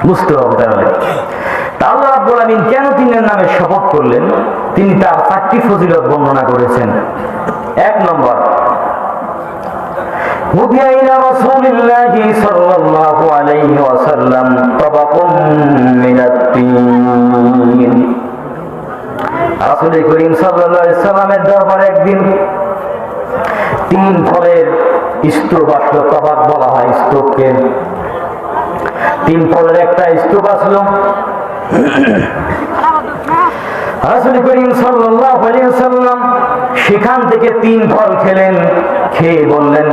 বুঝতে হবে তাহলে আল্লাহ রাব্বুল আমিন কেন তিনের নামে শপথ করলেন? তিনি তার 4টি ফজিলত বর্ণনা করেছেন। 1 নম্বর, হুদিয়া ইলা রাসূলিল্লাহি সাল্লাল্লাহু আলাইহি ওয়াসাল্লাম তাবাকুম মিনাত তিন। রাসূল করিম সাল্লাল্লাহু আলাইহি সাল্লামের দরবারে একদিন 3 ফলের স্তূপ আসলো। তাবাক বলা হয় স্তূপকে। 3 ফলের একটা স্তূপ আসলো। রাসূল করিম সাল্লাল্লাহু আলাইহি ওয়াসাল্লাম সেখান থেকে 3 ফল খেলেন। খেয়ে বললেন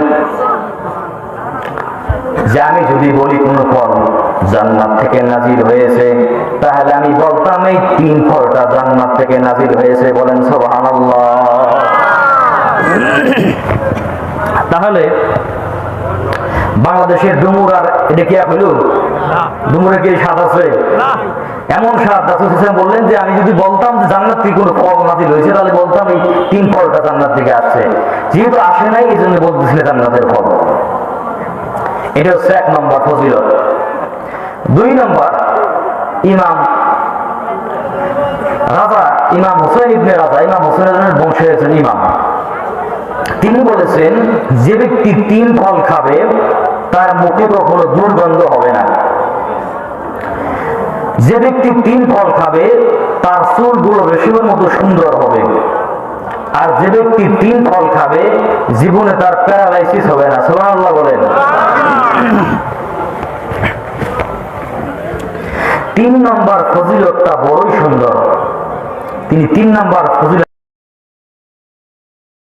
যে আমি যদি বলি কোন ফল জান্নাত থেকে নাজিল হয়েছে, তাহলে আমি বলতাম এই 3 ফলটা জান্নাত থেকে নাজিল হয়েছে। বলেন সুবহানাল্লাহ। তাহলে বাংলাদেশের ডুমুর আর এটা কি হলো? ডুমুরে কি স্বাদ আছে? এমন স্বাদ রাসূল সাল্লাল্লাহু বললেন যে আমি যদি বলতাম যে জান্নাত থেকে কোনো ফল নাজিল হয়েছে, তাহলে বলতাম এই 3 ফলটা জান্নাত থেকে আসছে। যেহেতু আসে নাই, এই জন্য বলতেছিল জান্নাতের ফল। এটা হচ্ছে 1 নম্বর ফজিলত। 2 নম্বর, ইমাম হুসাইন ইবনে রাজা, ইমাম হুসাইনের বংশের একজন ইমাম, তিনি বলেছেন যে ব্যক্তি 3 ফল খাবে তার মুখে কখনো দুর্গন্ধ হবে না। যে ব্যক্তি 3 ফল খাবে তার চুলগুলো রেশমের মতো সুন্দর হবে। আর যে ব্যক্তি 3 ফল খাবে জীবনে তার প্যারালাইসিস হবে না। সুবহানাল্লাহ বলেন। 3 নম্বর ফজিলতটা বড়ই সুন্দর। তিনি 3 নম্বর ফজিলত